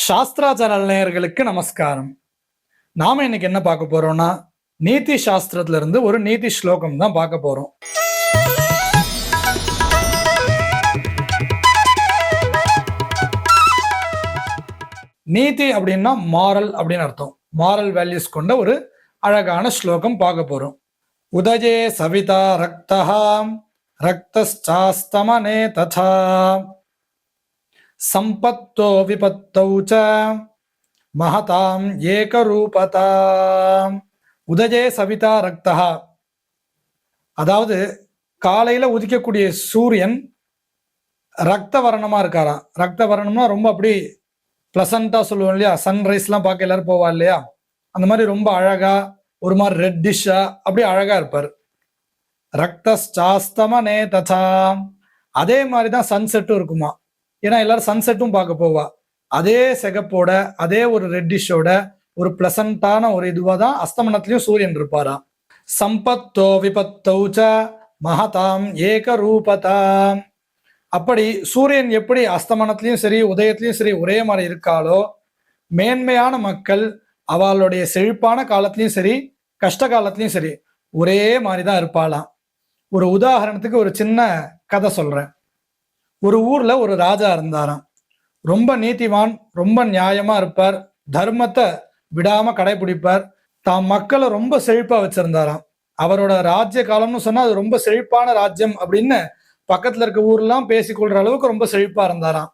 சாஸ்திராச்சார நேயர்களுக்கு நமஸ்காரம். நாம இன்னைக்கு என்ன பார்க்க போறோம்னா, நீதி சாஸ்திரத்துல இருந்து ஒரு நீதி ஸ்லோகம் தான் பார்க்க போறோம். நீதி அப்படின்னா மாரல் அப்படின்னு அர்த்தம். மாரல் வேல்யூஸ் கொண்ட ஒரு அழகான ஸ்லோகம் பார்க்க போறோம். உதயே சவிதா ரக்தஹா ரக்தஸ்சாஸ்தமனே ததா சம்பத்தோ விபத்தௌ ச மகதாம் ஏகரூபதாம். உதயே சவிதா ரக்தஹா, அதாவது காலையில உதிக்கக்கூடிய சூரியன் ரக்த வர்ணமா இருக்காராம். ரக்த வர்ணம்னா ரொம்ப அப்படி பிளசண்டா சொல்லுவோம் இல்லையா, சன்ரைஸ்லாம் பார்க்க எல்லாரும் போவா இல்லையா, அந்த மாதிரி ரொம்ப அழகா ஒரு மாதிரி ரெட்டிஷா அப்படி அழகா இருப்பார். ரக்தஸ்சாஸ்தமனே ததா, அதே மாதிரி தான் சன்செட்டும் இருக்குமா. ஏன்னா எல்லாரும் சன்செட்டும் பார்க்க போவா. அதே செகப்போட அதே ஒரு ரெட்டிஷோட ஒரு பிளசண்டான ஒரு இதுவா தான் அஸ்தமனத்திலையும் சூரியன் இருப்பாராம். சம்பத்தோ விபத்தௌ ச மகதாம் ஏகரூபதாம். அப்படி சூரியன் எப்படி அஸ்தமனத்திலையும் சரி உதயத்திலையும் சரி ஒரே மாதிரி இருக்காளோ, மேன்மையான மக்கள் அவளுடைய செழிப்பான காலத்திலையும் சரி கஷ்ட காலத்திலையும் சரி ஒரே மாதிரி தான் இருப்பாளாம். ஒரு உதாரணத்துக்கு ஒரு சின்ன கதை சொல்றேன். ஒரு ஊர்ல ஒரு ராஜா இருந்தாராம். ரொம்ப நீதிவான், ரொம்ப நியாயமா இருப்பார், தர்மத்தை விடாம கடைபிடிப்பார், தாம் மக்களை ரொம்ப செழிப்பா வச்சிருந்தாராம். அவரோட ராஜ்ய காலம்னு சொன்னா அது ரொம்ப செழிப்பான ராஜ்யம் அப்படின்னு பக்கத்துல இருக்க ஊர்லாம் பேசிக்கொள்ற அளவுக்கு ரொம்ப செழிப்பா இருந்தாராம்.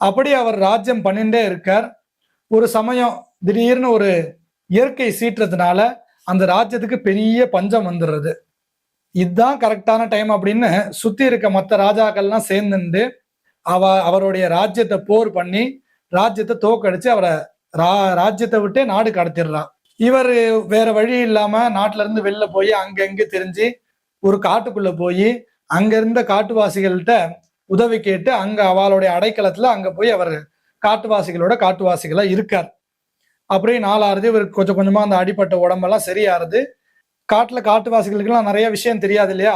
அப்படி அவர் ராஜ்யம் பண்ணிட்டே இருக்கார். ஒரு சமயம் திடீர்னு ஒரு இயற்கை சீற்றத்தினால அந்த ராஜ்யத்துக்கு பெரிய பஞ்சம் வந்துடுறது. இதுதான் கரெக்டான டைம் அப்படின்னு சுத்தி இருக்க மற்ற ராஜாக்கள்லாம் சேர்ந்துட்டு அவருடைய ராஜ்யத்தை போர் பண்ணி ராஜ்யத்தை தோக்கடிச்சு அவரை ராஜ்யத்தை விட்டே நாடு கடத்திடுறான். இவர் வேற வழி இல்லாம நாட்டுல இருந்து வெளில போய் அங்கங்க தெரிஞ்சு ஒரு காட்டுக்குள்ள போய் அங்க இருந்த காட்டுவாசிகள்கிட்ட உதவி கேட்டு அங்க அவளுடைய அடைக்கலத்துல அங்க போய் அவர் காட்டுவாசிகளா இருக்கார். அப்படியே நாளாறுது இவருக்கு கொஞ்சம் கொஞ்சமா அந்த அடிப்பட்ட உடம்பெல்லாம் சரியாருது. காட்டுல காட்டுவாசிகளுக்கெல்லாம் நிறைய விஷயம் தெரியாது இல்லையா,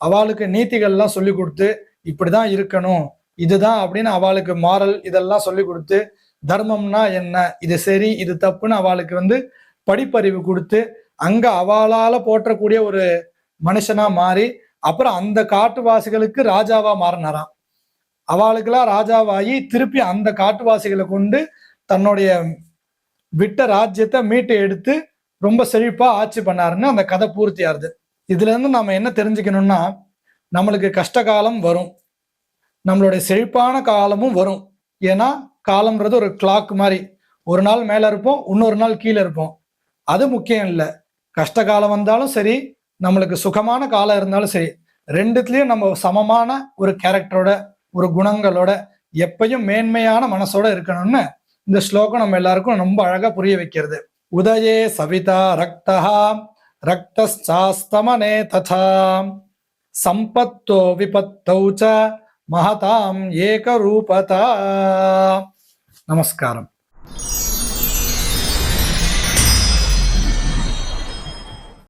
அவளுக்கு நீதிகள்லாம் சொல்லி கொடுத்து இப்படிதான் இருக்கணும் இதுதான் அப்படின்னு அவளுக்கு மாரல் இதெல்லாம் சொல்லி கொடுத்து, தர்மம்னா என்ன, இது சரி இது தப்புன்னு அவளுக்கு படிப்பறிவு கொடுத்து அங்க அவளால போற்றக்கூடிய ஒரு மனுஷனா மாறி அப்புறம் அந்த காட்டுவாசிகளுக்கு ராஜாவா மாறினாராம். அவளுக்கெல்லாம் ராஜாவாகி திருப்பி அந்த காட்டுவாசிகளை கொண்டு தன்னுடைய விட்ட ராஜ்யத்தை மீட்டு எடுத்து ரொம்ப செழிப்பா ஆட்சி பண்ணாருன்னு அந்த கதை பூர்த்தி ஆறுது. இதுல இருந்து நம்ம என்ன தெரிஞ்சுக்கணும்னா, நம்மளுக்கு கஷ்ட காலம் வரும், நம்மளுடைய செழிப்பான காலமும் வரும். ஏன்னா காலம்ன்றது ஒரு கிளாக் மாதிரி, ஒரு நாள் மேல இருப்போம், இன்னொரு நாள் கீழே இருப்போம். அது முக்கியம் இல்லை. கஷ்ட காலம் வந்தாலும் சரி, நம்மளுக்கு சுகமான காலம் இருந்தாலும் சரி, ரெண்டுத்துலயும் நம்ம சமமான ஒரு கேரக்டரோட ஒரு குணங்களோட எப்பயும் மேன்மையான மனசோட இருக்கணும்னு இந்த ஸ்லோகம் நம்ம எல்லாருக்கும் ரொம்ப அழகா புரிய வைக்கிறது. உதயே சவிதா ரக்தஹா ரக்தஸ்சாஸ்தமனே ததா சம்பத்தோ விபத்தௌ ச மகதாம் ஏகரூபதா. நமஸ்காரம்.